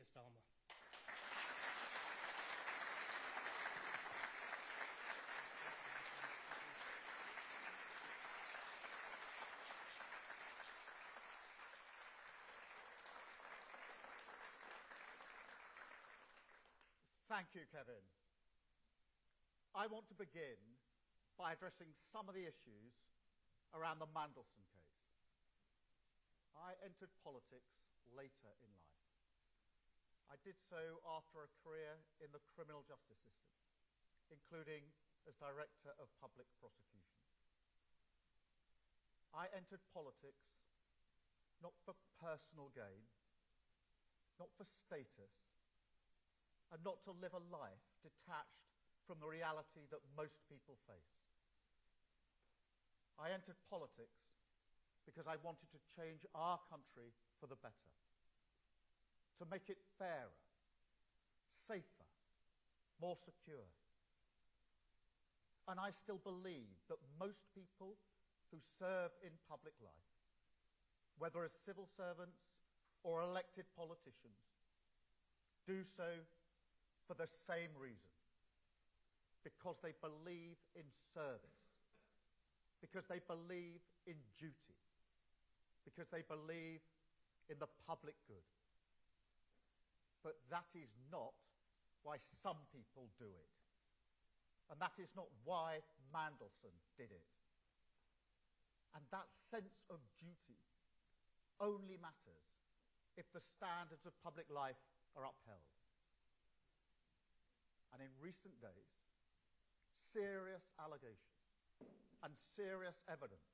Starmer. Thank you, Kevin. I want to begin by addressing some of the issues around the Mandelson case. I entered politics later in life. I did so after a career in the criminal justice system, including as Director of Public Prosecution. I entered politics not for personal gain, not for status, and not to live a life detached from the reality that most people face. I entered politics because I wanted to change our country for the better, to make it fairer, safer, more secure. And I still believe that most people who serve in public life, whether as civil servants or elected politicians, do so for the same reason, because they believe in service, because they believe in duty, because they believe in the public good. But that is not why some people do it. And that is not why Mandelson did it. And that sense of duty only matters if the standards of public life are upheld. And in recent days, serious allegations and serious evidence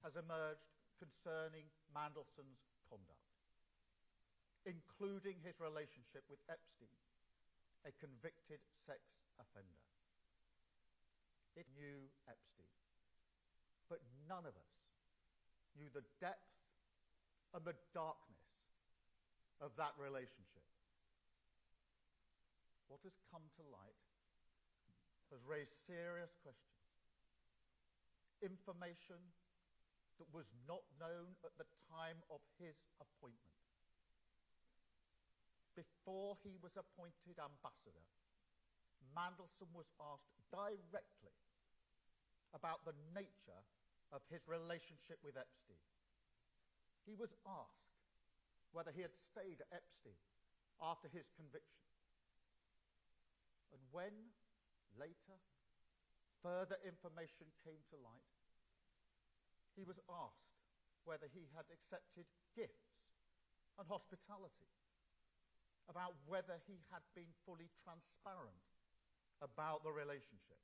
has emerged concerning Mandelson's conduct, including his relationship with Epstein, a convicted sex offender. It knew Epstein, but none of us knew the depth and the darkness of that relationship. What has come to light has raised serious questions. Information that was not known at the time of his appointment. Before he was appointed ambassador, Mandelson was asked directly about the nature of his relationship with Epstein. He was asked whether he had stayed at Epstein after his conviction. And when, later, further information came to light, he was asked whether he had accepted gifts and hospitality, about whether he had been fully transparent about the relationship.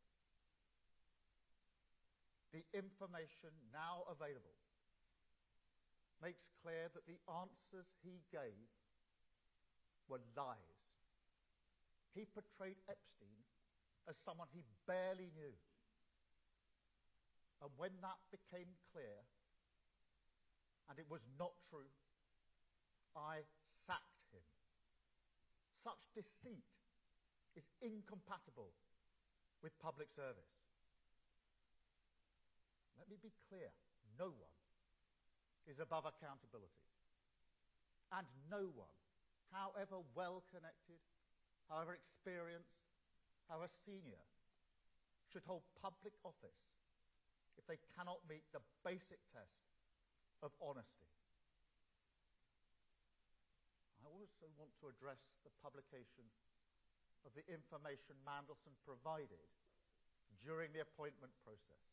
The information now available makes clear that the answers he gave were lies. He portrayed Epstein as someone he barely knew. And when that became clear, and it was not true, I sacked him. Such deceit is incompatible with public service. Let me be clear, no one is above accountability. And no one, however well connected, however experienced, however senior, should hold public office if they cannot meet the basic test of honesty. I also want to address the publication of the information Mandelson provided during the appointment process.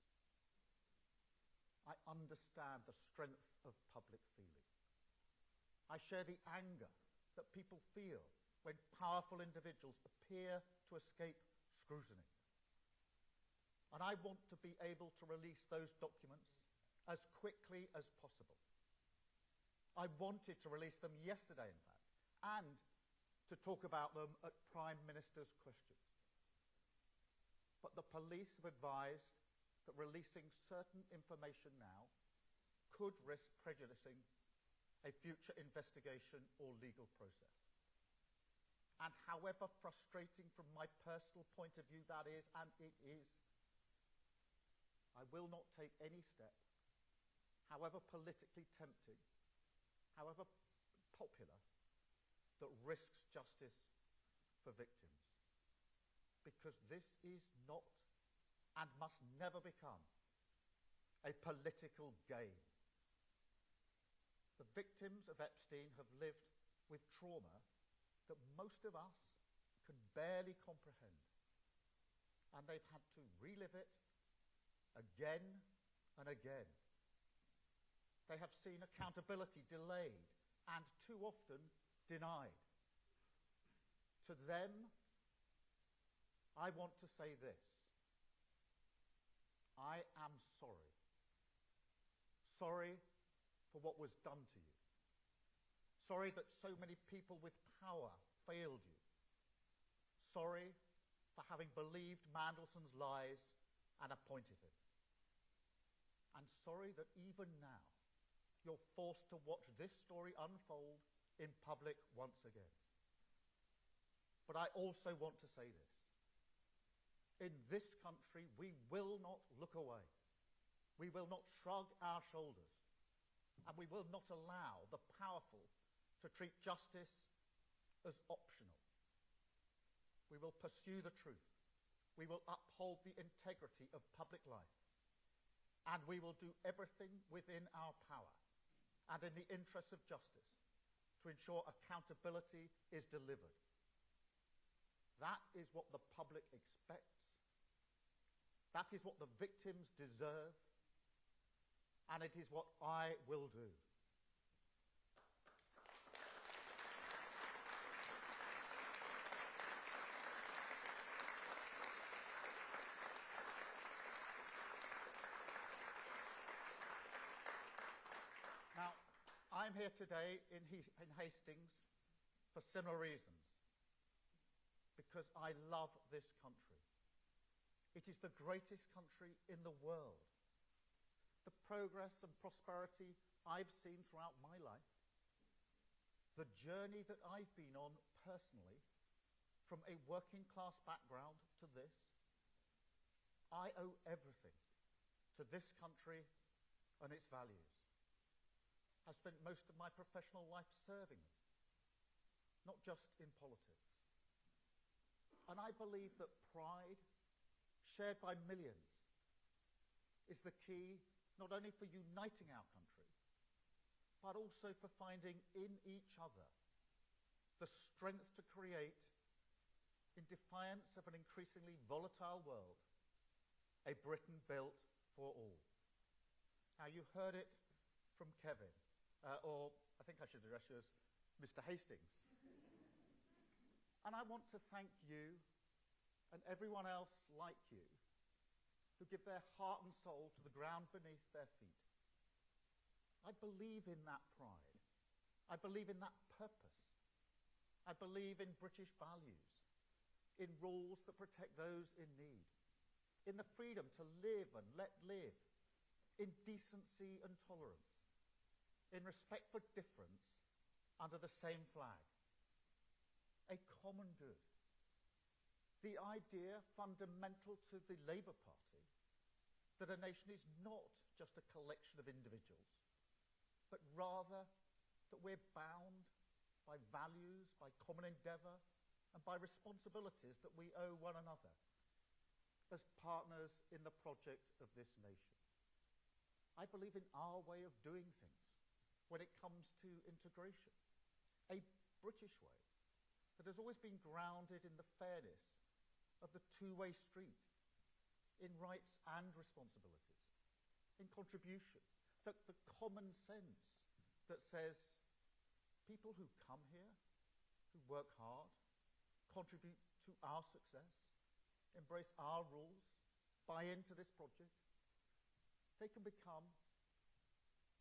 I understand the strength of public feeling. I share the anger that people feel when powerful individuals appear to escape scrutiny. And I want to be able to release those documents as quickly as possible. I wanted to release them yesterday, in fact, and to talk about them at Prime Minister's questions. But the police have advised that releasing certain information now could risk prejudicing a future investigation or legal process. And however frustrating from my personal point of view that is, and it is, I will not take any step, however politically tempting, however popular, that risks justice for victims. Because this is not and must never become a political game. The victims of Epstein have lived with trauma that most of us can barely comprehend. And they've had to relive it again and again. They have seen accountability delayed and too often denied. To them, I want to say this: I am sorry. Sorry for what was done to you. Sorry that so many people with power failed you. Sorry for having believed Mandelson's lies and appointed him. And sorry that even now you're forced to watch this story unfold in public once again. But I also want to say this: in this country, we will not look away. We will not shrug our shoulders. And we will not allow the powerful to treat justice as optional. We will pursue the truth. We will uphold the integrity of public life. And we will do everything within our power and in the interests of justice to ensure accountability is delivered. That is what the public expects. That is what the victims deserve. And it is what I will do. Now, I'm here today in Hastings for similar reasons. Because I love this country. It is the greatest country in the world. The progress and prosperity I've seen throughout my life, the journey that I've been on personally, from a working class background to this, I owe everything to this country and its values. I've spent most of my professional life serving them, not just in politics. And I believe that pride, shared by millions, is the key not only for uniting our country, but also for finding in each other the strength to create, in defiance of an increasingly volatile world, a Britain built for all. Now, you heard it from Kevin, or I think I should address you as Mr. Hastings. And I want to thank you and everyone else like you who give their heart and soul to the ground beneath their feet. I believe in that pride. I believe in that purpose. I believe in British values, in rules that protect those in need, in the freedom to live and let live, in decency and tolerance, in respect for difference under the same flag. A common good. The idea fundamental to the Labour Party that a nation is not just a collection of individuals, but rather that we're bound by values, by common endeavour, and by responsibilities that we owe one another as partners in the project of this nation. I believe in our way of doing things when it comes to integration, a British way that has always been grounded in the fairness of the two-way street, in rights and responsibilities, in contribution, the common sense that says people who come here, who work hard, contribute to our success, embrace our rules, buy into this project, they can become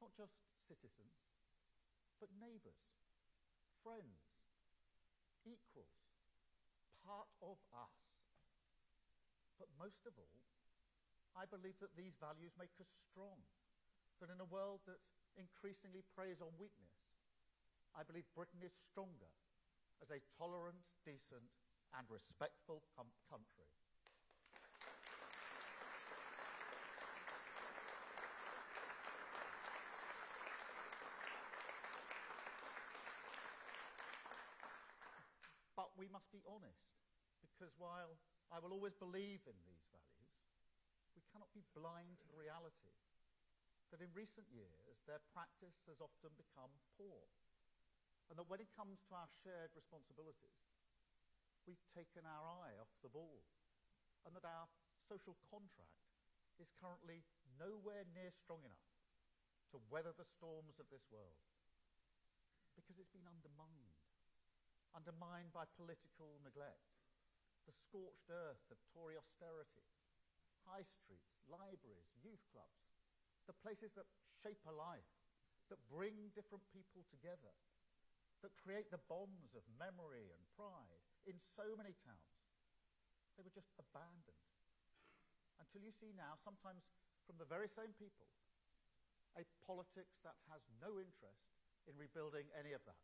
not just citizens, but neighbours, friends, equals, part of us. But most of all, I believe that these values make us strong, that in a world that increasingly preys on weakness, I believe Britain is stronger as a tolerant, decent, and respectful country. But we must be honest, because while I will always believe in these values, we cannot be blind to the reality that in recent years their practice has often become poor, and that when it comes to our shared responsibilities, we've taken our eye off the ball, and that our social contract is currently nowhere near strong enough to weather the storms of this world, because it's been undermined by political neglect, the scorched earth of Tory austerity, high streets, libraries, youth clubs, the places that shape a life, that bring different people together, that create the bonds of memory and pride in so many towns. They were just abandoned. Until you see now, sometimes from the very same people, a politics that has no interest in rebuilding any of that,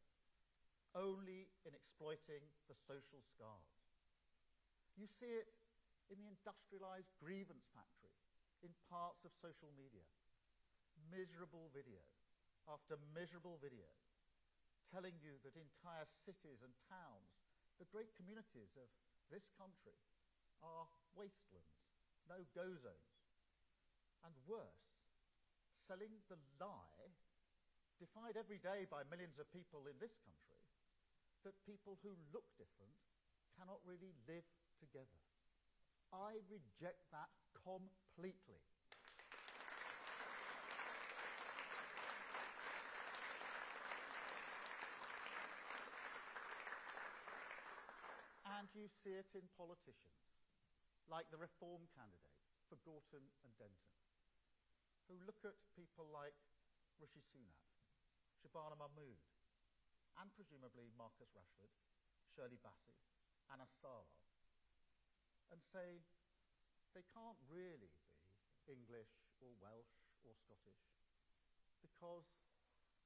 only in exploiting the social scars. You see it in the industrialized grievance factory in parts of social media. Miserable video after miserable video telling you that entire cities and towns, the great communities of this country, are wastelands, no-go zones. And worse, selling the lie, defied every day by millions of people in this country, that people who look different cannot really live together. I reject that completely. And you see it in politicians, like the Reform candidate for Gorton and Denton, who look at people like Rishi Sunak, Shabana Mahmood, and presumably Marcus Rashford, Shirley Bassey, and Asara, and say they can't really be English or Welsh or Scottish because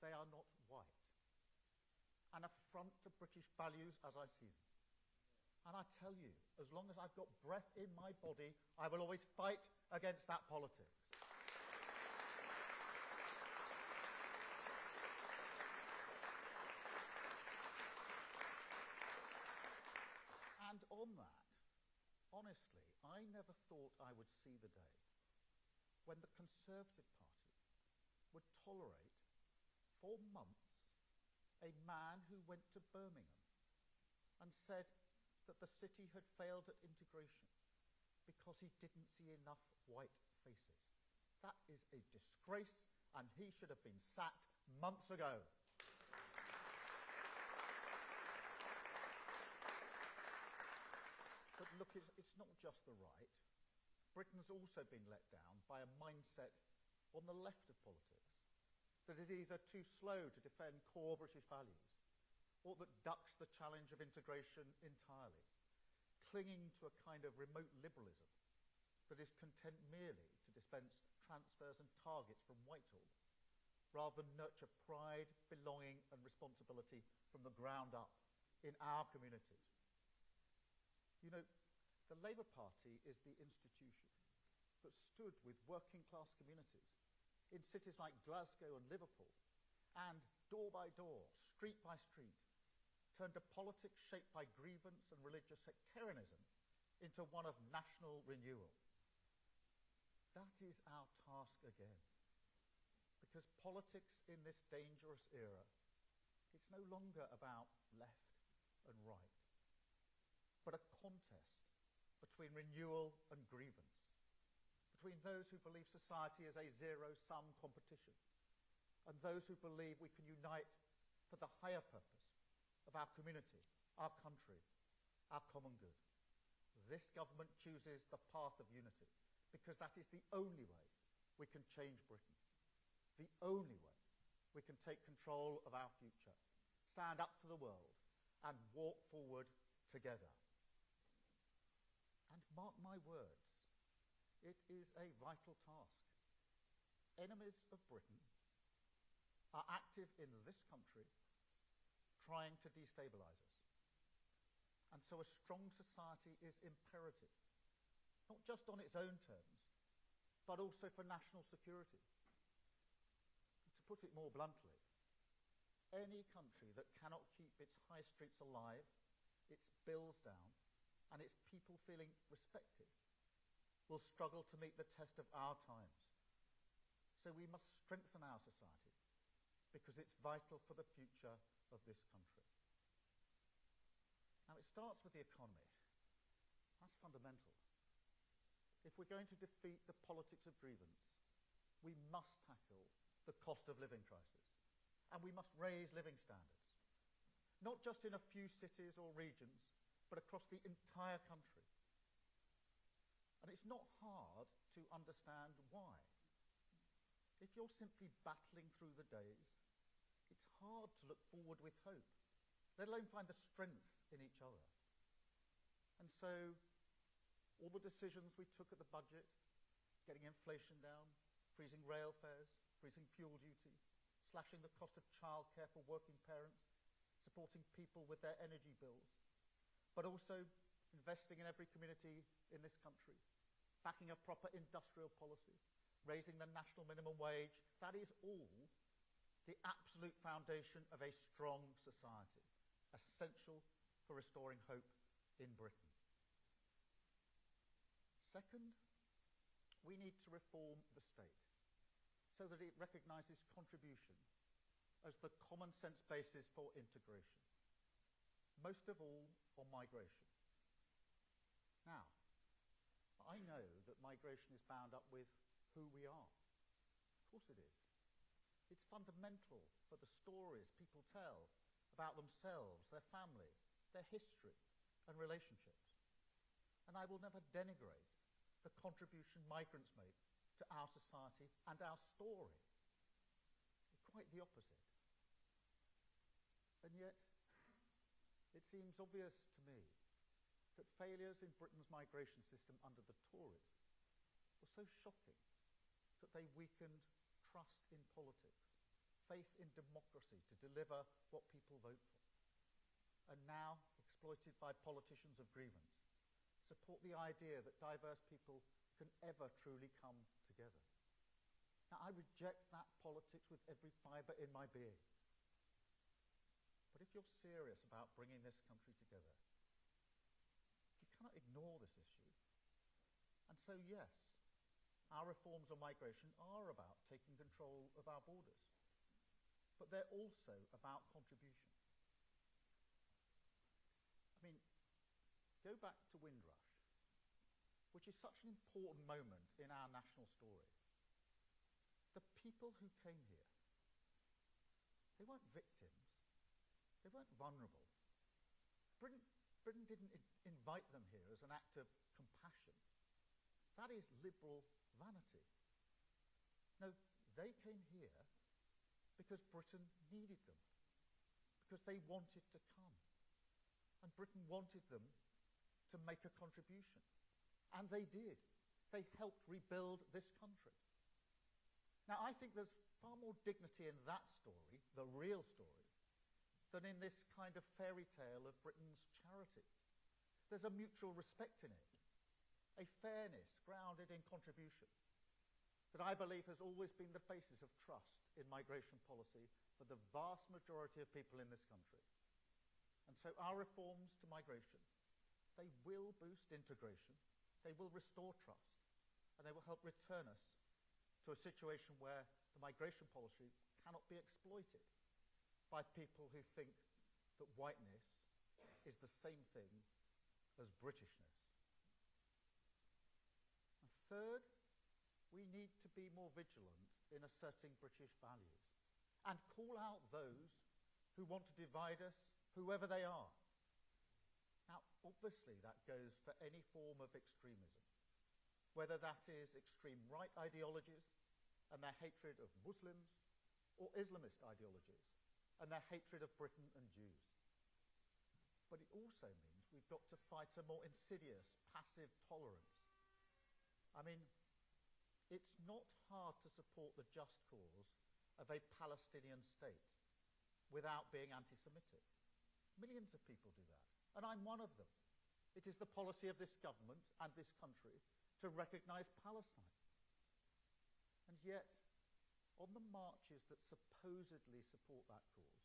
they are not white. An affront to British values as I see them. And I tell you, as long as I've got breath in my body, I will always fight against that politics. And on that, honestly, I never thought I would see the day when the Conservative Party would tolerate, for months, a man who went to Birmingham and said that the city had failed at integration because he didn't see enough white faces. That is a disgrace, and he should have been sacked months ago. But look, it's not just the right. Britain's also been let down by a mindset on the left of politics that is either too slow to defend core British values, or that ducks the challenge of integration entirely, clinging to a kind of remote liberalism that is content merely to dispense transfers and targets from Whitehall, rather than nurture pride, belonging and responsibility from the ground up in our communities. You know, the Labour Party is the institution that stood with working class communities in cities like Glasgow and Liverpool, and door by door, street by street, turned a politics shaped by grievance and religious sectarianism into one of national renewal. That is our task again. Because politics in this dangerous era, it's no longer about left and right, but a contest between renewal and grievance, between those who believe society is a zero-sum competition and those who believe we can unite for the higher purpose of our community, our country, our common good. This government chooses the path of unity because that is the only way we can change Britain, the only way we can take control of our future, stand up to the world and walk forward together. And mark my words, it is a vital task. Enemies of Britain are active in this country trying to destabilise us. And so a strong society is imperative, not just on its own terms, but also for national security. To put it more bluntly, any country that cannot keep its high streets alive, its bills down, and its people feeling respected, will struggle to meet the test of our times. So we must strengthen our society, because it's vital for the future of this country. Now, it starts with the economy. That's fundamental. If we're going to defeat the politics of grievance, we must tackle the cost of living crisis, and we must raise living standards, not just in a few cities or regions, but across the entire country. And it's not hard to understand why. If you're simply battling through the days, it's hard to look forward with hope, let alone find the strength in each other. And so, all the decisions we took at the budget, getting inflation down, freezing rail fares, freezing fuel duty, slashing the cost of childcare for working parents, supporting people with their energy bills, but also investing in every community in this country, backing a proper industrial policy, raising the national minimum wage, that is all the absolute foundation of a strong society, essential for restoring hope in Britain. Second, we need to reform the state so that it recognises contribution as the common sense basis for integration, most of all on migration. Now, I know that migration is bound up with who we are. Of course it is. It's fundamental for the stories people tell about themselves, their family, their history and relationships. And I will never denigrate the contribution migrants make to our society and our story. Quite the opposite. And yet, it seems obvious to me that failures in Britain's migration system under the Tories were so shocking that they weakened trust in politics, faith in democracy to deliver what people vote for, and now, exploited by politicians of grievance, support the idea that diverse people can ever truly come together. Now, I reject that politics with every fibre in my being. But if you're serious about bringing this country together, you cannot ignore this issue. And so, yes, our reforms on migration are about taking control of our borders, but they're also about contribution. I mean, go back to Windrush, which is such an important moment in our national story. The people who came here, they weren't victims, they weren't vulnerable. Britain didn't invite them here as an act of compassion. That is liberal vanity. No, they came here because Britain needed them, because they wanted to come. And Britain wanted them to make a contribution. And they did. They helped rebuild this country. Now, I think there's far more dignity in that story, the real story, than in this kind of fairy tale of Britain's charity. There's a mutual respect in it, a fairness grounded in contribution that I believe has always been the basis of trust in migration policy for the vast majority of people in this country. And so our reforms to migration, they will boost integration, they will restore trust, and they will help return us to a situation where the migration policy cannot be exploited by people who think that whiteness is the same thing as Britishness. And third, we need to be more vigilant in asserting British values and call out those who want to divide us, whoever they are. Now, obviously, that goes for any form of extremism, whether that is extreme right ideologies and their hatred of Muslims, or Islamist ideologies and their hatred of Britain and Jews. But it also means we've got to fight a more insidious, passive tolerance. I mean, it's not hard to support the just cause of a Palestinian state without being anti-Semitic. Millions of people do that, and I'm one of them. It is the policy of this government and this country to recognise Palestine. And yet, on the marches that supposedly support that cause,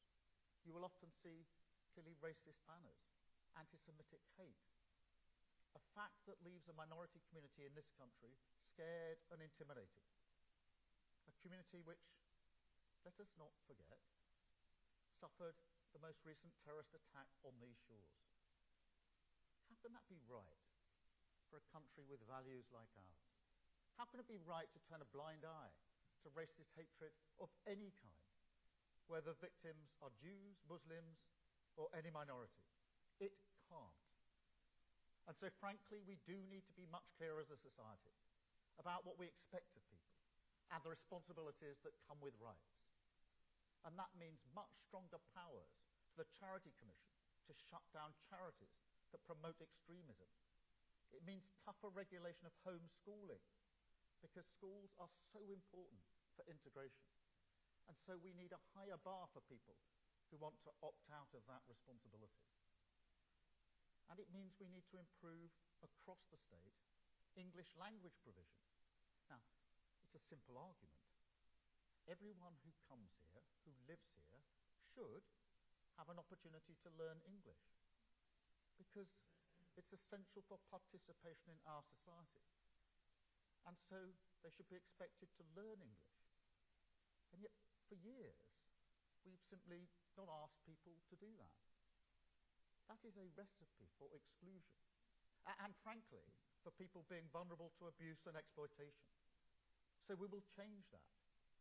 you will often see clearly racist banners anti-Semitic hate, a fact that leaves a minority community in this country scared and intimidated. A community which, let us not forget, suffered the most recent terrorist attack on these shores. How can that be right for a country with values like ours? How can it be right to turn a blind eye to racist hatred of any kind, whether victims are Jews, Muslims, or any minority? It can't. And so, frankly, we do need to be much clearer as a society about what we expect of people and the responsibilities that come with rights. And that means much stronger powers to the Charity Commission to shut down charities that promote extremism. It means tougher regulation of homeschooling, because schools are so important for integration. And so we need a higher bar for people who want to opt out of that responsibility. And it means we need to improve across the state English language provision. Now, it's a simple argument. Everyone who comes here, who lives here, should have an opportunity to learn English, because it's essential for participation in our society. And so they should be expected to learn English. And yet, for years, we've simply not asked people to do that. That is a recipe for exclusion. And frankly, for people being vulnerable to abuse and exploitation. So we will change that.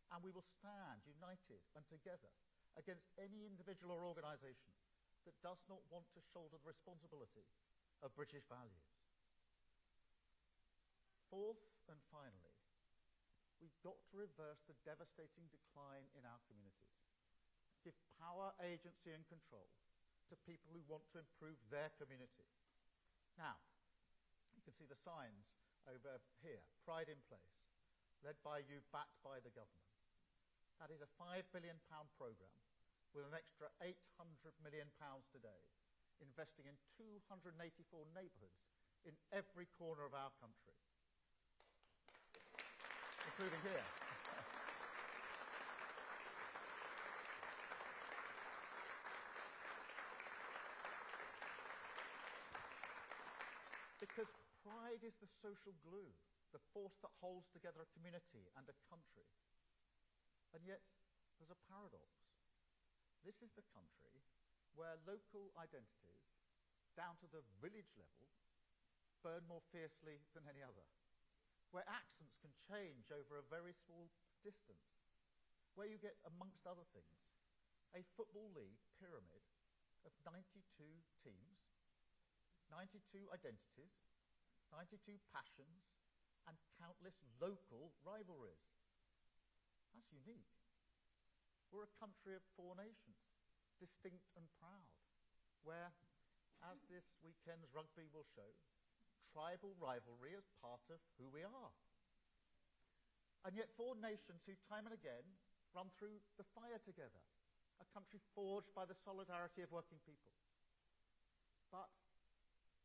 And we will stand united and together against any individual or organisation that does not want to shoulder the responsibility of British values. Fourth and finally, we've got to reverse the devastating decline in our communities. Give power, agency and control to people who want to improve their community. Now, you can see the signs over here, Pride in Place, led by you, backed by the government. That is a £5 billion programme with an extra £800 million today, investing in 284 neighbourhoods in every corner of our country, including here. Because pride is the social glue, the force that holds together a community and a country. And yet, there's a paradox. This is the country where local identities, down to the village level, burn more fiercely than any other, where accents can change over a very small distance, where you get, amongst other things, a football league pyramid of 92 teams, 92 identities, 92 passions, and countless local rivalries. That's unique. We're a country of 4 nations, distinct and proud, where, as this weekend's rugby will show, tribal rivalry is part of who we are. And yet 4 nations who time and again run through the fire together, a country forged by the solidarity of working people. But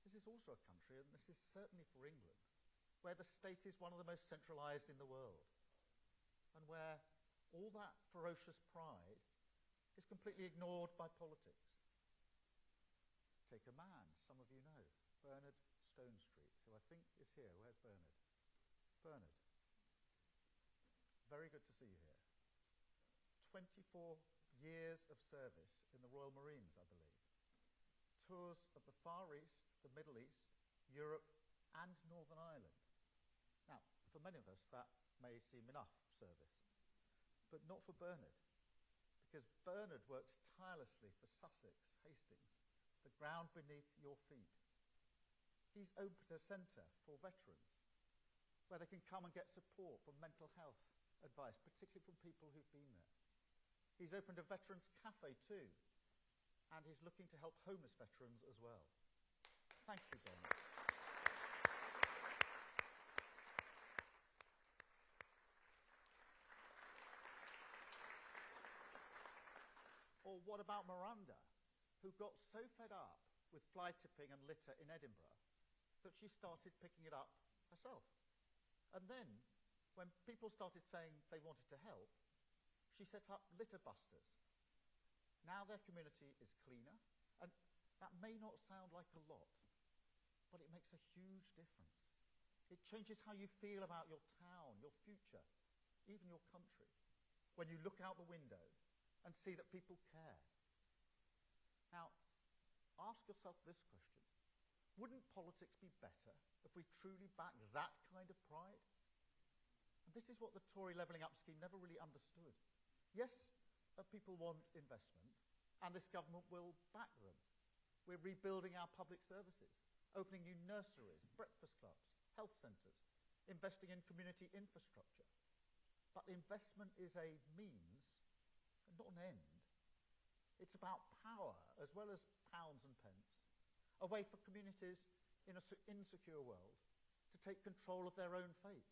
this is also a country, and this is certainly for England, where the state is one of the most centralised in the world, and where all that ferocious pride is completely ignored by politics. Take a man some of you know, Bernard Stonestreet, who I think is here. Where's Bernard? Bernard. Very good to see you here. 24 years of service in the Royal Marines, I believe. Tours of the Far East, the Middle East, Europe, and Northern Ireland. Now, for many of us, that may seem enough service, but not for Bernard, because Bernard works tirelessly for Sussex, Hastings, the ground beneath your feet. He's opened a centre for veterans, where they can come and get support for mental health advice, particularly from people who've been there. He's opened a veterans cafe too, and he's looking to help homeless veterans as well. Thank you, Bernard. Or what about Miranda, who got so fed up with fly tipping and litter in Edinburgh that she started picking it up herself. And then, when people started saying they wanted to help, she set up litter busters. Now their community is cleaner, and That may not sound like a lot, but it makes a huge difference. It changes how you feel about your town, your future, even your country, when you look out the window and see that people care. Now, ask yourself this question. Wouldn't politics be better if we truly backed that kind of pride? And this is what the Tory Levelling Up scheme never really understood. Yes, people want investment, and this government will back them. We're rebuilding our public services, opening new nurseries, breakfast clubs, health centres, investing in community infrastructure. But investment is a means, and not an end. It's about power, as well as pounds and pence, a way for communities in an insecure world to take control of their own fate.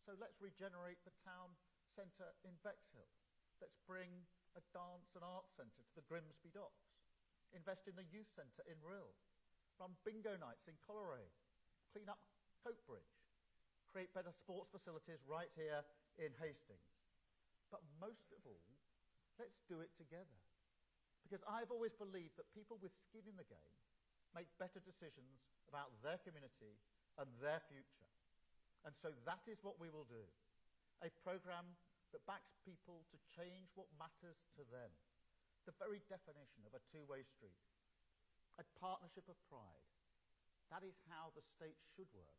So let's regenerate the town centre in Bexhill. Let's bring a dance and arts centre to the Grimsby Docks. Invest in the youth centre in Rhyl. Run bingo nights in Coleraine. Clean up Coatbridge. Create better sports facilities right here in Hastings. But most of all, let's do it together. Because I've always believed that people with skin in the game make better decisions about their community and their future. And so that is what we will do. A programme that backs people to change what matters to them. The very definition of a two-way street. A partnership of pride. That is how the state should work.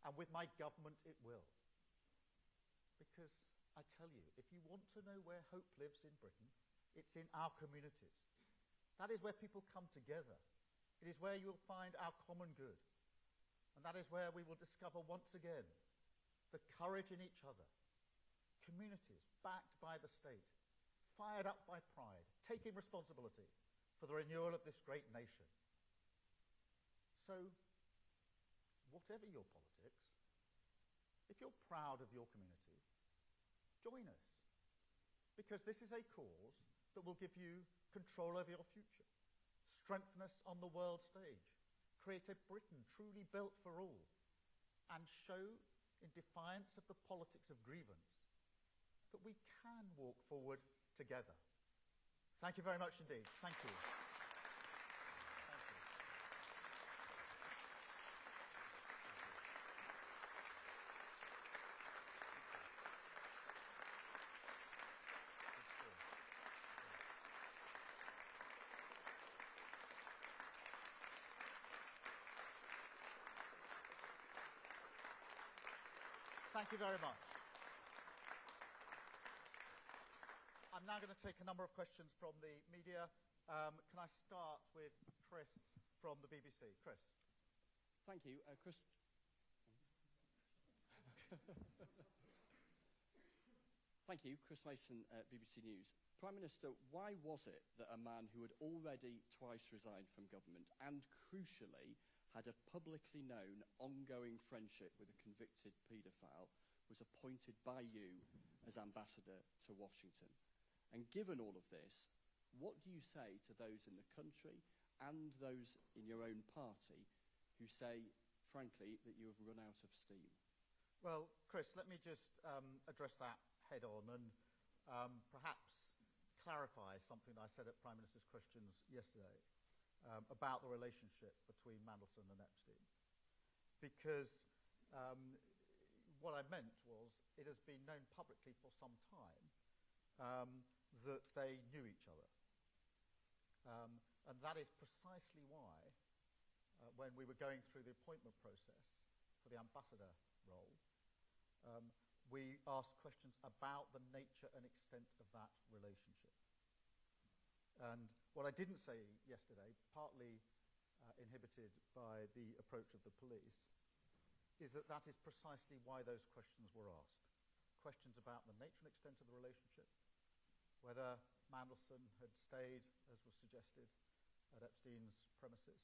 And with my government, it will. Because I tell you, if you want to know where hope lives in Britain, it's in our communities. That is where people come together. It is where you'll find our common good. And that is where we will discover once again the courage in each other. Communities backed by the state, fired up by pride, taking responsibility for the renewal of this great nation. So, whatever your politics, if you're proud of your community, join us. Because this is a cause that will give you control over your future, strengthen us on the world stage, create a Britain truly built for all, and show, in defiance of the politics of grievance, that we can walk forward together. Thank you very much indeed. Thank you. Thank you very much. I'm now going to take a number of questions from the media. Can I start with Chris from the BBC? Chris. Thank you. Chris. Thank you. Chris Mason, BBC News. Prime Minister, why was it that a man who had already twice resigned from government and, crucially, had a publicly known, ongoing friendship with a convicted paedophile, was appointed by you as ambassador to Washington? And given all of this, what do you say to those in the country and those in your own party who say, frankly, that you have run out of steam? Well, Chris, let me just address that head on and perhaps clarify something I said at Prime Minister's Questions yesterday. About the relationship between Mandelson and Epstein. Because what I meant was it has been known publicly for some time that they knew each other. And that is precisely why when we were going through the appointment process for the ambassador role, we asked questions about the nature and extent of that relationship. And what I didn't say yesterday, partly inhibited by the approach of the police, is that that is precisely why those questions were asked. Questions about the nature and extent of the relationship, whether Mandelson had stayed, as was suggested, at Epstein's premises.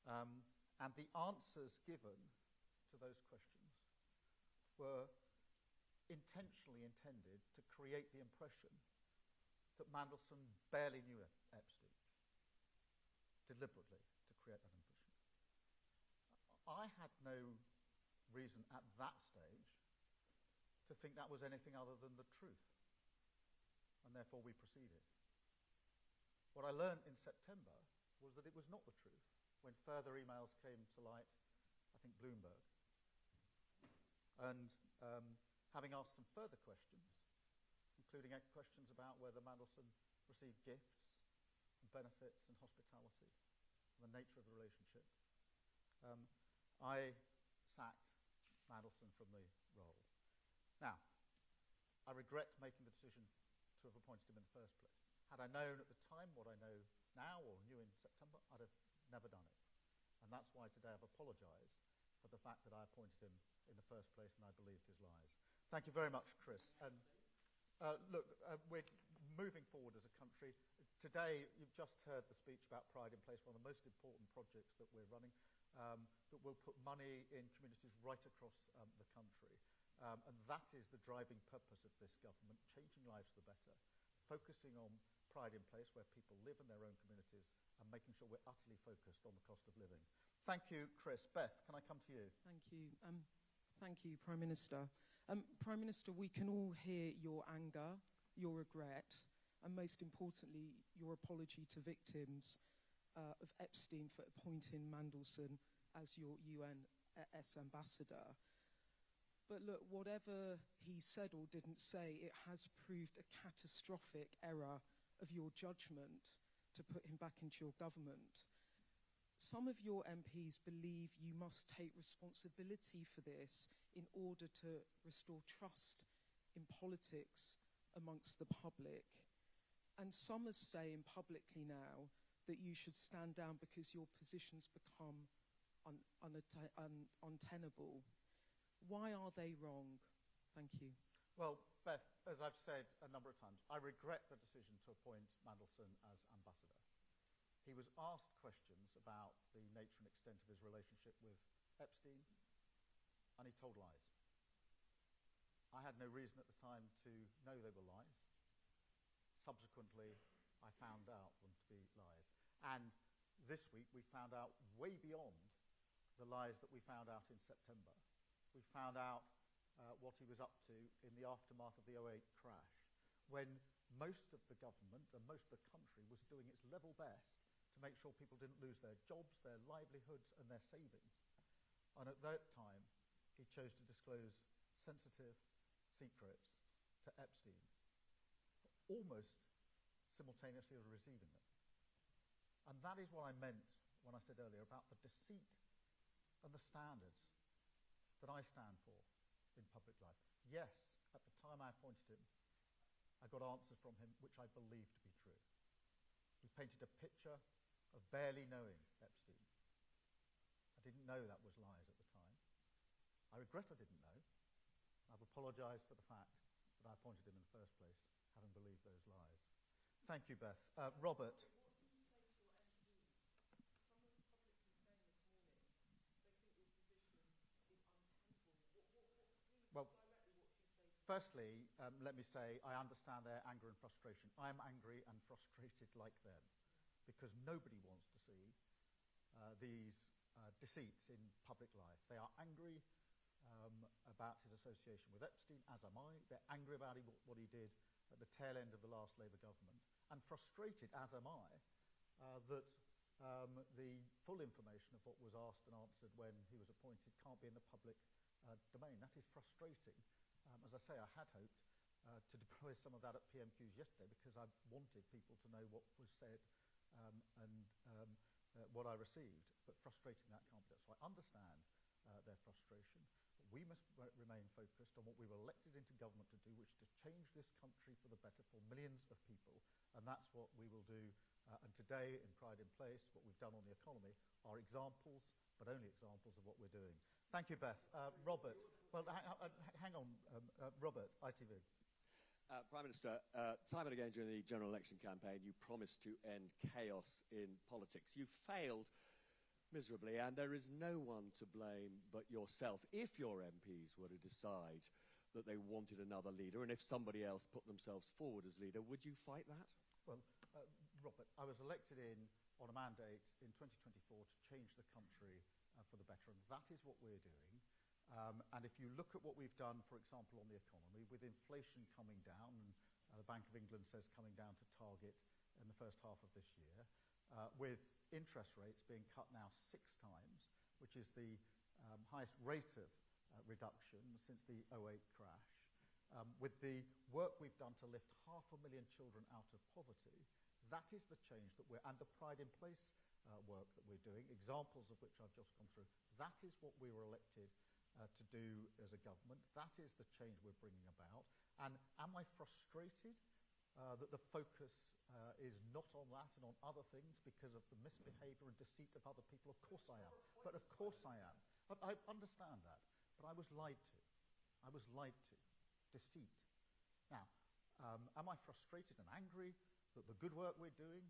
And the answers given to those questions were intentionally intended to create the impression that Mandelson barely knew Epstein, deliberately to create that impression. I had no reason at that stage to think that was anything other than the truth, and therefore we proceeded. What I learned in September was that it was not the truth when further emails came to light, I think Bloomberg. And having asked some further questions, including questions about whether Mandelson received gifts, and benefits and hospitality, and the nature of the relationship, I sacked Mandelson from the role. Now, I regret making the decision to have appointed him in the first place. Had I known at the time what I know now, or knew in September, I'd have never done it. And that's why today I've apologised for the fact that I appointed him in the first place and I believed his lies. Thank you very much, Chris. And look, we're moving forward as a country. Today, you've just heard the speech about Pride in Place, one of the most important projects that we're running, that will put money in communities right across the country. And that is the driving purpose of this government, changing lives for the better, focusing on Pride in Place, where people live in their own communities, and making sure we're utterly focused on the cost of living. Thank you, Chris. Beth, can I come to you? Thank you. Thank you, Prime Minister. Prime Minister, we can all hear your anger, your regret, and most importantly, your apology to victims of Epstein for appointing Mandelson as your UNS ambassador. But look, whatever he said or didn't say, it has proved a catastrophic error of your judgment to put him back into your government. Some of your MPs believe you must take responsibility for this in order to restore trust in politics amongst the public. And some are saying publicly now that you should stand down because your position's become untenable. Why are they wrong? Thank you. Well, Beth, as I've said a number of times, I regret the decision to appoint Mandelson as ambassador. He was asked questions about the nature and extent of his relationship with Epstein, and he told lies. I had no reason at the time to know they were lies. Subsequently, I found out them to be lies. And this week, we found out way beyond the lies that we found out in September. We found out what he was up to in the aftermath of the 2008 crash, when most of the government and most of the country was doing its level best to make sure people didn't lose their jobs, their livelihoods, and their savings. And at that time, he chose to disclose sensitive secrets to Epstein, almost simultaneously with receiving them. And that is what I meant when I said earlier about the deceit and the standards that I stand for in public life. Yes, at the time I appointed him, I got answers from him which I believed to be true. He painted a picture of barely knowing Epstein. I didn't know that was lies at the time. I regret I didn't know. I've apologised for the fact that I appointed him in the first place, having believed those lies. Thank you, Beth. Robert. Well, firstly, let me say I understand their anger and frustration. I am angry and frustrated like them, because nobody wants to see these deceits in public life. They are angry about his association with Epstein, as am I. They're angry about what he did at the tail end of the last Labour government, and frustrated, as am I, that the full information of what was asked and answered when he was appointed can't be in the public domain. That is frustrating. As I say, I had hoped to deploy some of that at PMQs yesterday, because I wanted people to know what was said and what I received, but frustrating that can't be done. So I understand their frustration. But we must remain focused on what we were elected into government to do, which is to change this country for the better for millions of people, and that's what we will do. And today, in Pride in Place, what we've done on the economy are examples, but only examples of what we're doing. Thank you, Beth. Robert. Well, hang on. Robert, ITV. Prime Minister, time and again during the general election campaign, you promised to end chaos in politics. You failed miserably, and there is no one to blame but yourself. If your MPs were to decide that they wanted another leader, and if somebody else put themselves forward as leader, would you fight that? Well, Robert, I was elected on a mandate in 2024 to change the country for the better, and that is what we're doing. And if you look at what we've done, for example, on the economy, with inflation coming down, and the Bank of England says coming down to target in the first half of this year, with interest rates being cut now 6 times, which is the highest rate of reduction since the 2008 crash. With the work we've done to lift 500,000 children out of poverty, that is the change that and the Pride in Place work that we're doing, examples of which I've just gone through, that is what we were elected to do as a government. That is the change we're bringing about. And am I frustrated that the focus is not on that and on other things because of the misbehaviour and deceit of other people? Of course I am. But of course I am. I understand that. But I was lied to. I was lied to. Deceit. Now, am I frustrated and angry that the good work we're doing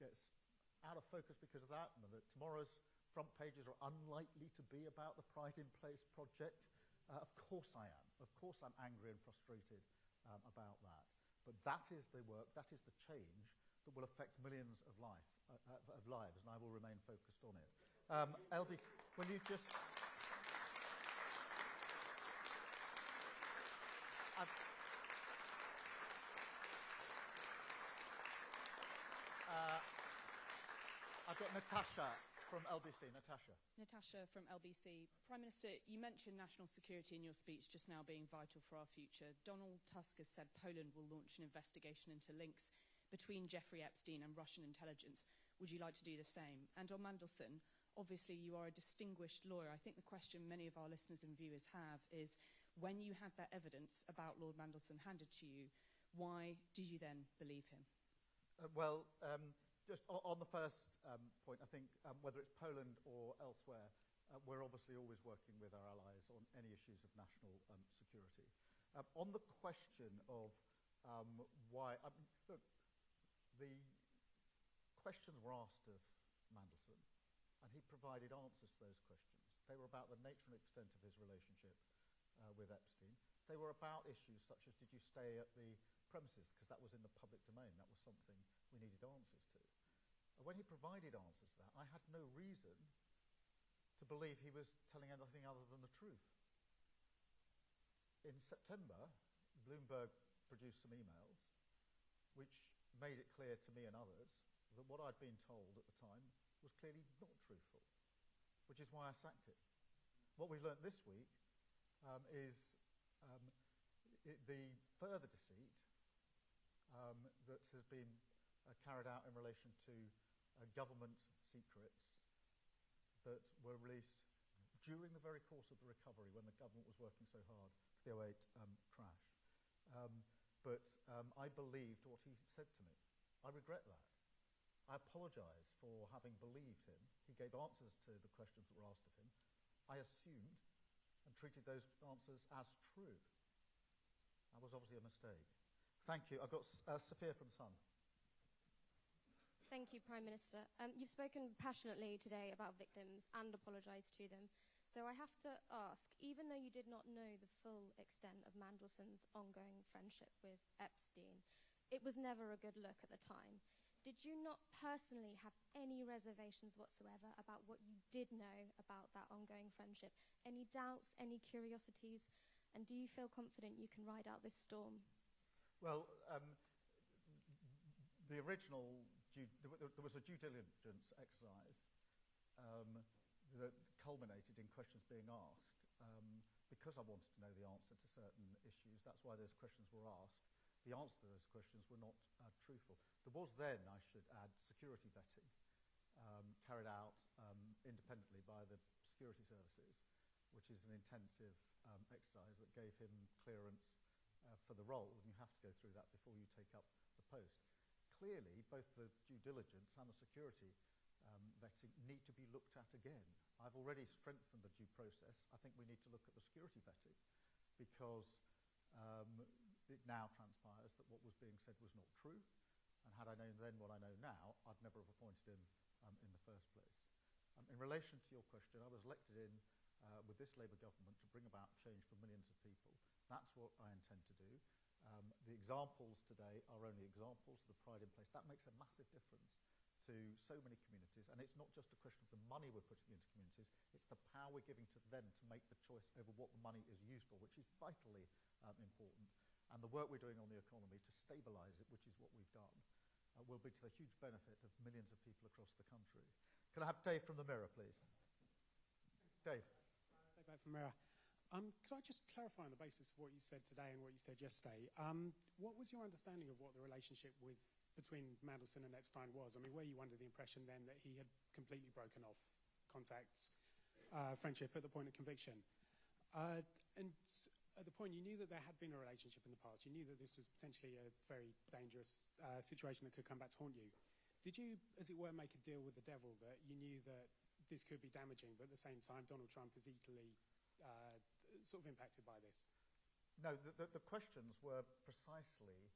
gets out of focus because of that, and that tomorrow's front pages are unlikely to be about the Pride in Place project? Of course I am. Of course I'm angry and frustrated about that. But that is the work, that is the change that will affect millions of lives, and I will remain focused on it. LB, will you just... I've got Natasha from LBC. Natasha from LBC. Prime Minister, you mentioned national security in your speech just now being vital for our future. Donald Tusk has said Poland will launch an investigation into links between Jeffrey Epstein and Russian intelligence. Would you like to do the same? And on Mandelson, obviously you are a distinguished lawyer. I think the question many of our listeners and viewers have is, when you had that evidence about Lord Mandelson handed to you, why did you then believe him? Just on the first point, I think whether it's Poland or elsewhere, we're obviously always working with our allies on any issues of national security. On the question of why... look, the questions were asked of Mandelson, and he provided answers to those questions. They were about the nature and extent of his relationship with Epstein. They were about issues such as, did you stay at the premises? Because that was in the public domain. That was something we needed answers to. When he provided answers to that, I had no reason to believe he was telling anything other than the truth. In September, Bloomberg produced some emails which made it clear to me and others that what I'd been told at the time was clearly not truthful, which is why I sacked him. What we've learnt this week is the further deceit that has been carried out in relation to government secrets that were released during the very course of the recovery when the government was working so hard for the 2008 crash. But I believed what he said to me. I regret that. I apologise for having believed him. He gave answers to the questions that were asked of him. I assumed and treated those answers as true. That was obviously a mistake. Thank you. I've got Sophia from Sun. Thank you, Prime Minister. You've spoken passionately today about victims and apologised to them. So I have to ask, even though you did not know the full extent of Mandelson's ongoing friendship with Epstein, it was never a good look at the time. Did you not personally have any reservations whatsoever about what you did know about that ongoing friendship? Any doubts, any curiosities? And do you feel confident you can ride out this storm? Well, the original... there was a due diligence exercise that culminated in questions being asked because I wanted to know the answer to certain issues. That's why those questions were asked. The answer to those questions were not truthful. There was then, I should add, security vetting carried out independently by the security services, which is an intensive exercise that gave him clearance for the role, and you have to go through that before you take up the post. Clearly, both the due diligence and the security vetting need to be looked at again. I've already strengthened the due process. I think we need to look at the security vetting because it now transpires that what was being said was not true, and had I known then what I know now, I'd never have appointed him in the first place. In relation to your question, I was elected in with this Labour government to bring about change for millions of people. That's what I intend to do. The examples today are only examples of the Pride in Place. That makes a massive difference to so many communities, and it's not just a question of the money we're putting into communities, it's the power we're giving to them to make the choice over what the money is used for, which is vitally important. And the work we're doing on the economy to stabilise it, which is what we've done, will be to the huge benefit of millions of people across the country. Can I have Dave from the Mirror, please? Dave. Dave back from Mirror. Could I just clarify on the basis of what you said today and what you said yesterday? What was your understanding of what the relationship between Mandelson and Epstein was? I mean, were you under the impression then that he had completely broken off contacts, friendship at the point of conviction? And at the point you knew that there had been a relationship in the past, you knew that this was potentially a very dangerous situation that could come back to haunt you. Did you, as it were, make a deal with the devil that you knew that this could be damaging, but at the same time Donald Trump is equally sort of impacted by this? No, the questions were precisely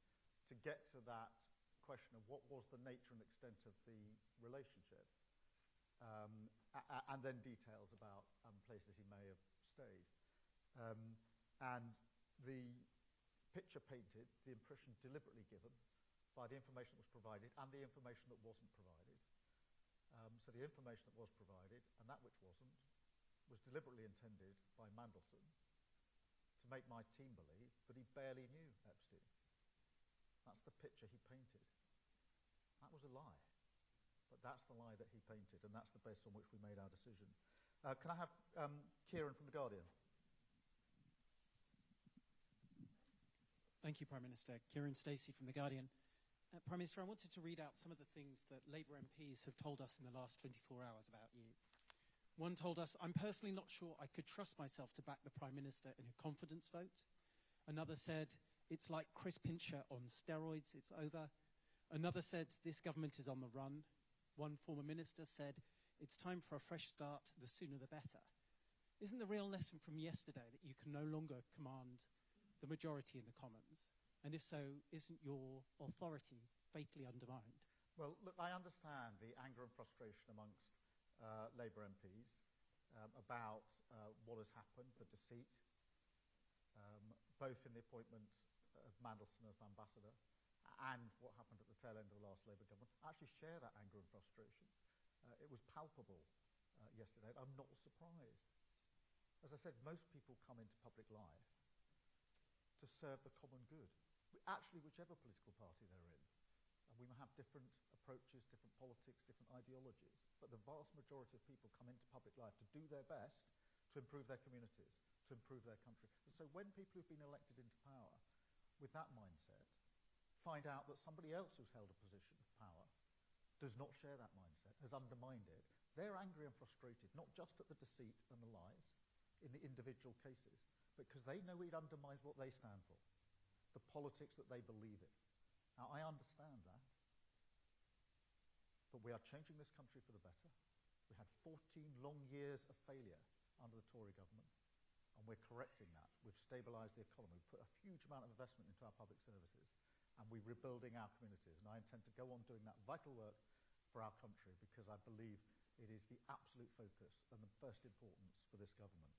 to get to that question of what was the nature and extent of the relationship, and then details about places he may have stayed. And the picture painted, the impression deliberately given by the information that was provided and the information that wasn't provided. So the information that was provided and that which wasn't was deliberately intended by Mandelson to make my team believe that he barely knew Epstein. That's the picture he painted. That was a lie. But that's the lie that he painted, and that's the basis on which we made our decision. Can I have Kieran from The Guardian? Thank you, Prime Minister. Kieran Stacey from The Guardian. Prime Minister, I wanted to read out some of the things that Labour MPs have told us in the last 24 hours about you. One told us, "I'm personally not sure I could trust myself to back the Prime Minister in a confidence vote." Another said, "It's like Chris Pincher on steroids, it's over." Another said, "This government is on the run." One former minister said, "It's time for a fresh start, the sooner the better." Isn't the real lesson from yesterday that you can no longer command the majority in the Commons? And if so, isn't your authority fatally undermined? Well, look, I understand the anger and frustration amongst Labour MPs about what has happened, the deceit, both in the appointment of Mandelson as ambassador and what happened at the tail end of the last Labour government. I actually share that anger and frustration. It was palpable yesterday. I'm not surprised. As I said, most people come into public life to serve the common good, actually whichever political party they're in. And we may have different approaches, different politics, different ideologies, but the vast majority of people come into public life to do their best to improve their communities, to improve their country. And so when people who've been elected into power with that mindset find out that somebody else who's held a position of power does not share that mindset, has undermined it, they're angry and frustrated, not just at the deceit and the lies in the individual cases, because they know it undermines what they stand for, the politics that they believe in. Now, I understand that, but we are changing this country for the better. We had 14 long years of failure under the Tory government, and we're correcting that. We've stabilised the economy, we've put a huge amount of investment into our public services, and we're rebuilding our communities. And I intend to go on doing that vital work for our country, because I believe it is the absolute focus and the first importance for this government.